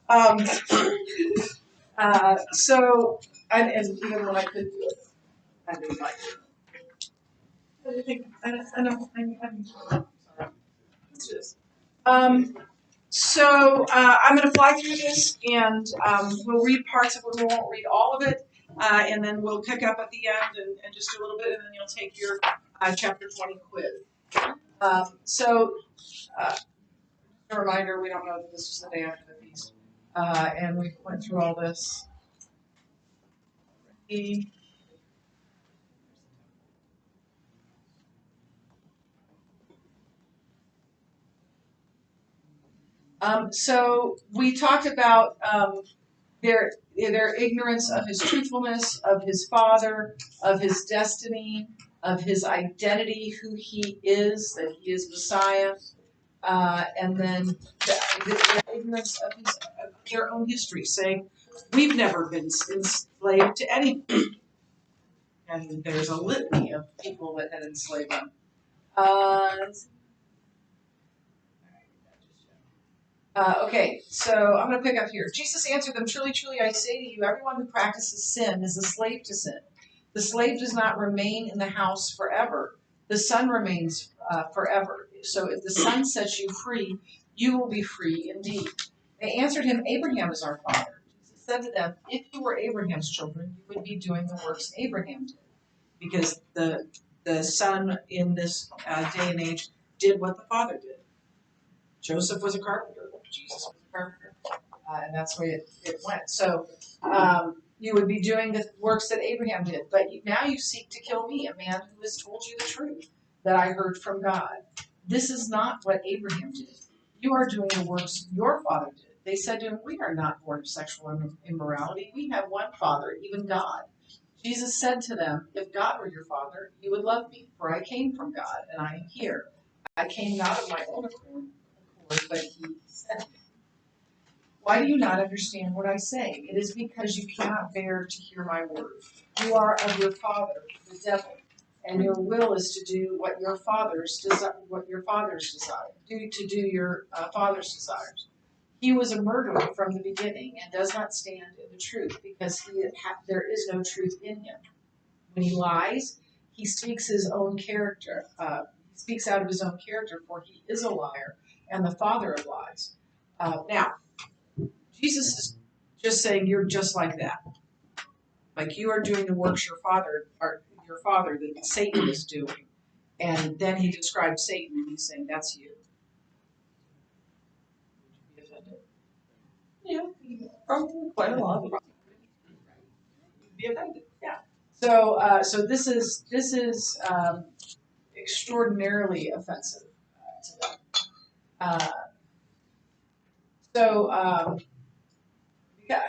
Um, so, and even when I could do it, I didn't like it. I didn't think, I know, I'm sorry. Let's do this. I'm going to fly through this, and we'll read parts of it. We won't read all of it, and then we'll pick up at the end and just do a little bit, and then you'll take your chapter 20 quiz. A reminder: we don't know that this is the day after the feast, and we went through all this. So we talked about their ignorance of his truthfulness, of his father, of his destiny, of his identity, who he is, that he is Messiah, and then their ignorance of their own history, saying, we've never been enslaved to anyone. And there's a litany of people that had enslaved them. Okay, so I'm going to pick up here. Jesus answered them, truly, truly, I say to you, everyone who practices sin is a slave to sin. The slave does not remain in the house forever. The son remains forever. So if the son sets you free, you will be free indeed. They answered him, Abraham is our father. Jesus said to them, if you were Abraham's children, you would be doing the works Abraham did. Because the son in this day and age did what the father did. Joseph was a carpenter. Jesus was a carpenter. And that's the way it went. So you would be doing the works that Abraham did. But now you seek to kill me, a man who has told you the truth that I heard from God. This is not what Abraham did. You are doing the works your father did. They said to him, we are not born of sexual immorality. We have one Father, even God. Jesus said to them, if God were your father, you would love me, for I came from God, and I am here. I came not of my own accord, but he sent me. Why do you not understand what I say? It is because you cannot bear to hear my word. You are of your father, the devil, and your will is to do what your fathers desire. Do your father's desires. He was a murderer from the beginning and does not stand in the truth because there is no truth in him. When he lies, he speaks his own character. He speaks out of his own character, for he is a liar and the father of lies. Now, Jesus is just saying you're just like that. Like you are doing the works your father that Satan is doing. And then he describes Satan and he's saying that's you. Would you be offended? Yeah, probably quite a lot. You'd be offended. Yeah. So this is extraordinarily offensive to them.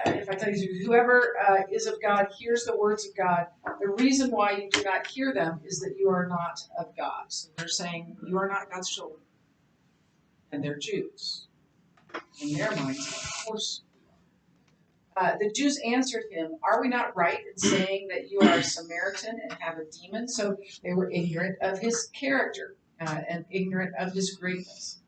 If I tell you, whoever is of God hears the words of God. The reason why you do not hear them is that you are not of God. So they're saying you are not God's children, and they're Jews. In their minds, of course. The Jews answered him, are we not right in saying that you are a Samaritan and have a demon? So they were ignorant of his character and ignorant of his greatness.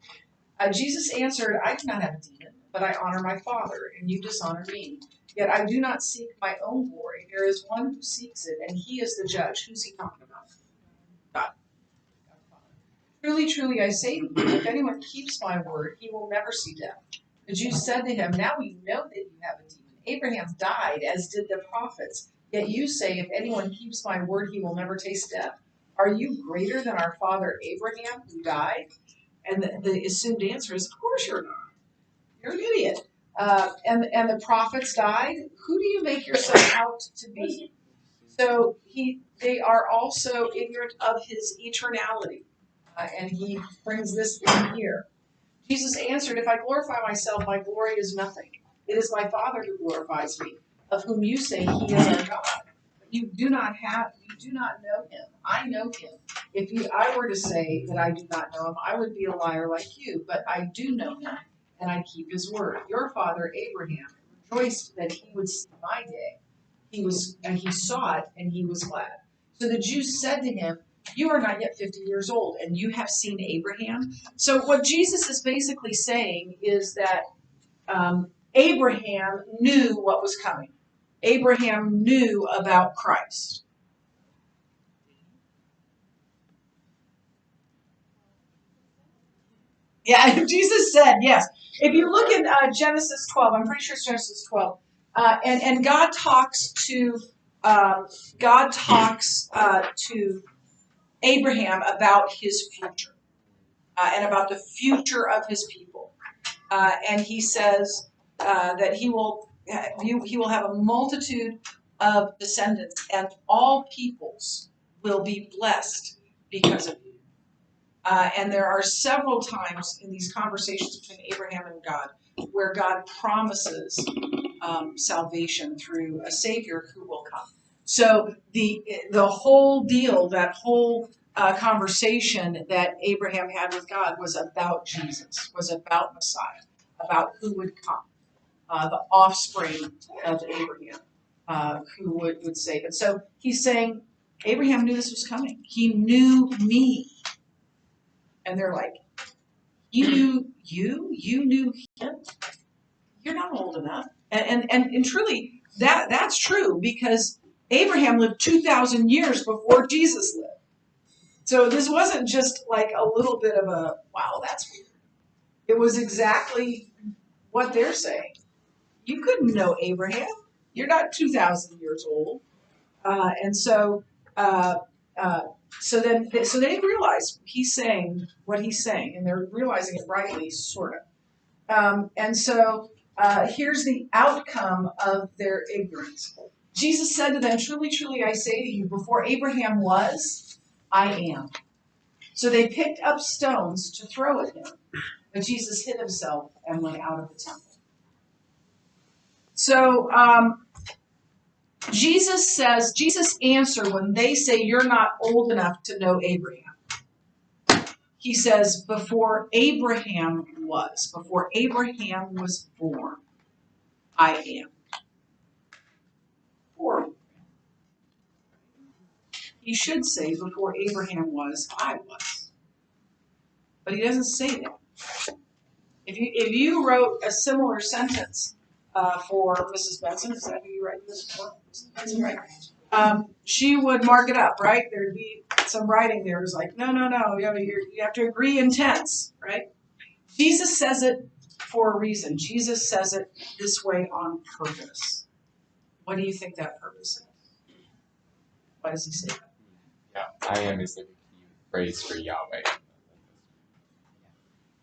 Jesus answered, I do not have a demon, but I honor my Father, and you dishonor me. Yet I do not seek my own glory. There is one who seeks it, and he is the judge. Who's he talking about? God. Truly, truly, I say to you, if anyone keeps my word, he will never see death. The Jews said to him, now we know that you have a demon. Abraham died, as did the prophets. Yet you say, if anyone keeps my word, he will never taste death. Are you greater than our father Abraham, who died? And the assumed answer is, of course you're not. You're an idiot. And the prophets died. Who do you make yourself out to be? So they are also ignorant of his eternality. And he brings this in here. Jesus answered, if I glorify myself, my glory is nothing. It is my Father who glorifies me, of whom you say he is our God. You do not know him. I know him. If I were to say that I do not know him, I would be a liar like you, but I do know him, and I keep his word. Your father Abraham rejoiced that he would see my day. He saw it, and he was glad. So the Jews said to him, You are not yet 50 years old, and you have seen Abraham. So what Jesus is basically saying is that Abraham knew what was coming. Abraham knew about Christ. Yeah, Jesus said, yes. If you look in Genesis 12, I'm pretty sure it's Genesis 12, and God talks to to Abraham about his future and about the future of his people, and he says that he will have a multitude of descendants, and all peoples will be blessed because of you. And there are several times in these conversations between Abraham and God where God promises salvation through a Savior who will come. So the whole deal, that whole conversation that Abraham had with God was about Jesus, was about Messiah, about who would come, the offspring of Abraham, who would save. And so he's saying, Abraham knew this was coming. He knew me. And they're like, you knew him? You're not old enough. And truly, that's true, because Abraham lived 2,000 years before Jesus lived. So this wasn't just like a little bit of a, wow, that's weird. It was exactly what they're saying. You couldn't know Abraham. You're not 2,000 years old. And so they realize he's saying what he's saying, and they're realizing it rightly, sort of. And so here's the outcome of their ignorance. Jesus said to them, truly, truly, I say to you, before Abraham was, I am. So they picked up stones to throw at him, but Jesus hid himself and went out of the temple. So Jesus answered when they say you're not old enough to know Abraham. He says, before Abraham was born, I am. Or he should say, before Abraham was, I was. But he doesn't say that. If you wrote a similar sentence for Mrs. Benson, is that who you write this for? Mrs. Benson, right? She would mark it up, right? There'd be some writing there. It was like, no, you have to agree in tense, right? Jesus says it for a reason. Jesus says it this way on purpose. What do you think that purpose is? Why does he say that? Yeah, I am is the key phrase for Yahweh.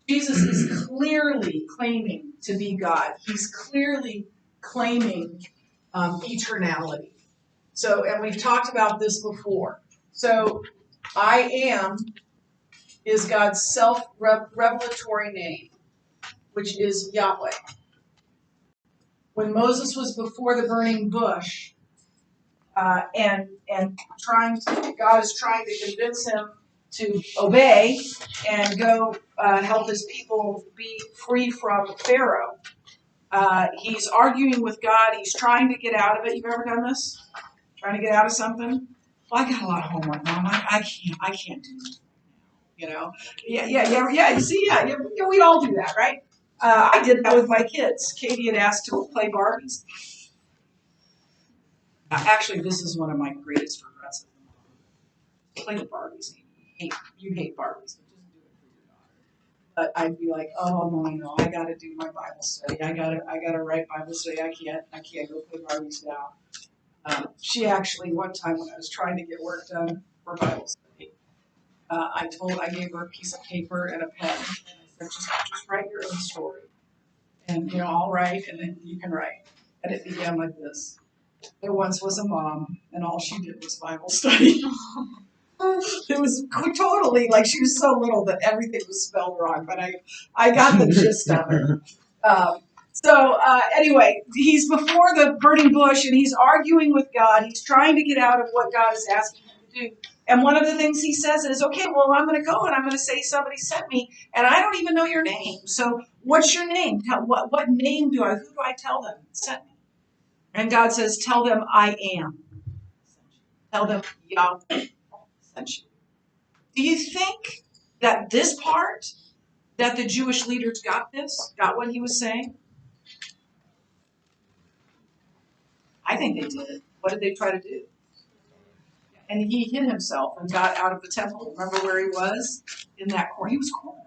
Jesus is clearly claiming to be God. He's clearly claiming eternality. So, and we've talked about this before. So, I am is God's self-revelatory name, which is Yahweh. When Moses was before the burning bush, God is trying to convince him to obey and go help his people be free from Pharaoh. He's arguing with God. He's trying to get out of it. You've ever done this? Trying to get out of something? Well, I got a lot of homework, Mom. I can't do it. You know? Yeah. You see, we all do that, right? I did that with my kids. Katie had asked to play Barbies. Actually, this is one of my greatest regrets. Play with Barbies. You hate Barbies, but just do it for your daughter. But I'd be like, oh no, I got to do my Bible study. I gotta write Bible study. I can't go play Barbies now. She actually, one time when I was trying to get work done for Bible study, I gave her a piece of paper and a pen, and I said, just write your own story, and I'll write, and then you can write. And it began like this: there once was a mom, and all she did was Bible study. It was totally like she was so little that everything was spelled wrong, but I got the gist of it. Anyway, he's before the burning bush and he's arguing with God. He's trying to get out of what God is asking him to do. And one of the things he says is, okay, well, I'm going to go and I'm going to say somebody sent me, and I don't even know your name. So what's your name? What name who do I tell them sent me? And God says, tell them I am. Tell them Yahweh sent you. Do you think that this part, that the Jewish leaders got what he was saying? I think they did. What did they try to do? And he hid himself and got out of the temple. Remember where he was? In that corner. He was cornered.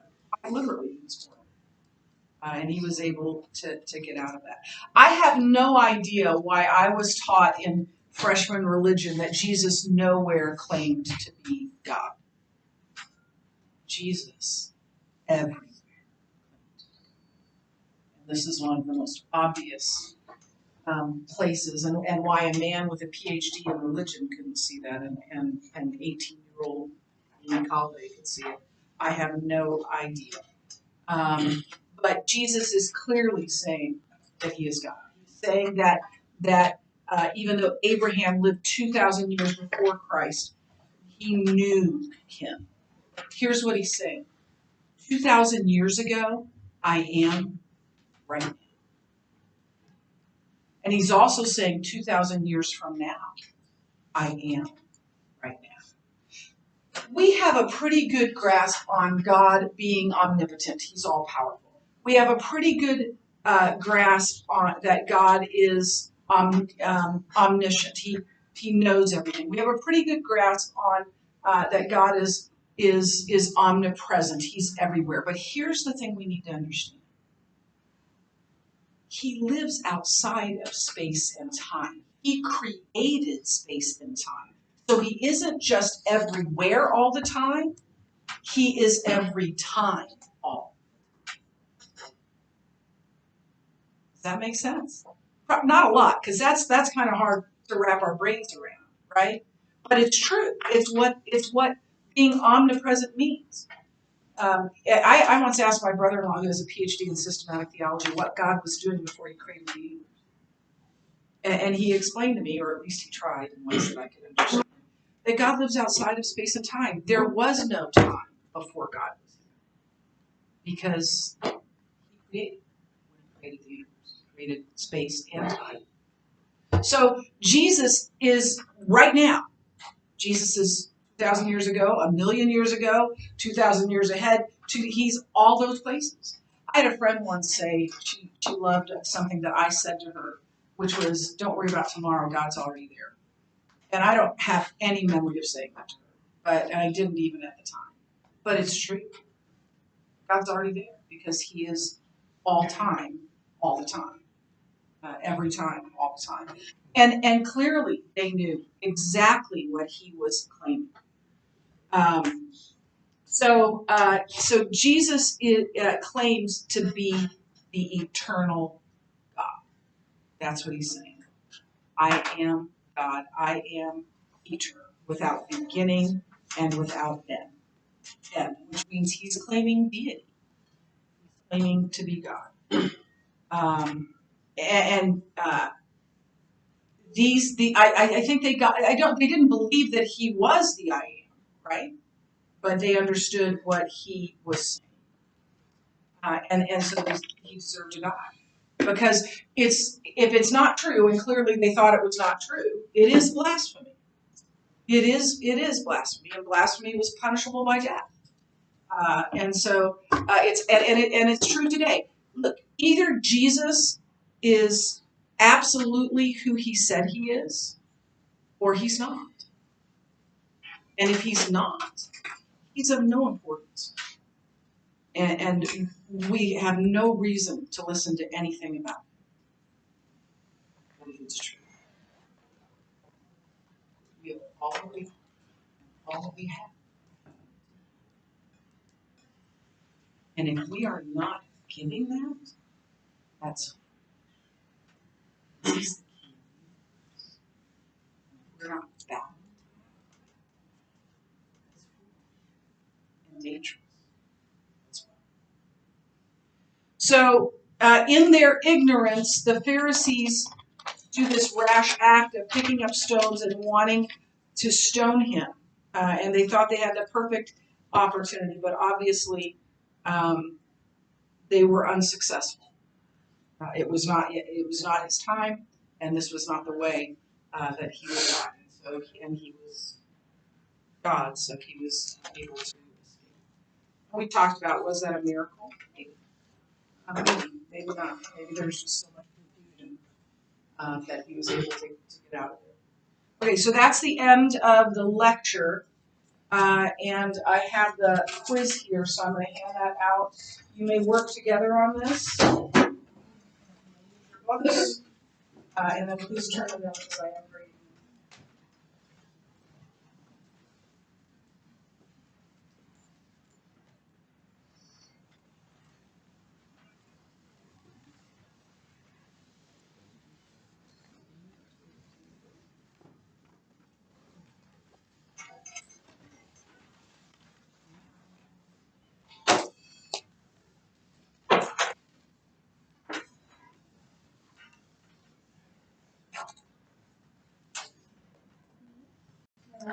Literally, he was cornered. And he was able to get out of that. I have no idea why I was taught in freshman religion that Jesus nowhere claimed to be God. Jesus everywhere. And this is one of the most obvious places, and why a man with a PhD in religion couldn't see that, and an 18-year-old in college could see it. I have no idea. But Jesus is clearly saying that he is God. He's saying that even though Abraham lived 2,000 years before Christ, he knew him. Here's what he's saying. 2,000 years ago, I am right now. And he's also saying 2,000 years from now, I am right now. We have a pretty good grasp on God being omnipotent. He's all powerful. We have a pretty good grasp on that God is omniscient. He knows everything. We have a pretty good grasp on that God is omnipresent. He's everywhere. But here's the thing we need to understand. He lives outside of space and time. He created space and time. So he isn't just everywhere all the time. He is every time all. Does that make sense? Not a lot, because that's kind of hard to wrap our brains around, right? But it's true. It's what being omnipresent means. I once asked my brother-in-law, who has a PhD in systematic theology, what God was doing before he created the universe. And he explained to me, or at least he tried in ways that I could understand, that God lives outside of space and time. There was no time before God was here. Because he created the universe, created space and time. So Jesus is right now. Jesus is 2,000 years ago, 1,000,000 years ago, 2,000 years ahead. He's all those places. I had a friend once say she loved something that I said to her, which was, don't worry about tomorrow, God's already there. And I don't have any memory of saying that to her, but I didn't even at the time. But it's true. God's already there because he is all time, all the time. Every time, all the time. And clearly they knew exactly what he was claiming. So Jesus claims to be the eternal God. That's what he's saying. I am God. I am eternal, without beginning and without end, which means he's claiming deity. He's claiming to be God. I think they didn't believe that he was the I am, right? But they understood what he was saying. And so he deserved to die. Because if it's not true, and clearly they thought it was not true, it is blasphemy. It is blasphemy, and blasphemy was punishable by death. It's true today. Look, either Jesus is absolutely who he said he is, or he's not. And if he's not, he's of no importance. And we have no reason to listen to anything about it. But if it's true, we have all we have. And if we are not giving that, that's the key. We're not bound. And dangerous. So, in their ignorance, the Pharisees do this rash act of picking up stones and wanting to stone him. And they thought they had the perfect opportunity, but obviously they were unsuccessful. It was not his time, and this was not the way that he would die. And he was God, so he was able to escape. We talked about, was that a miracle? Maybe. Maybe not. Maybe there's just so much confusion that he was able to get out of it. Okay, so that's the end of the lecture. And I have the quiz here, so I'm going to hand that out. You may work together on this. Books. And then please turn them in because I am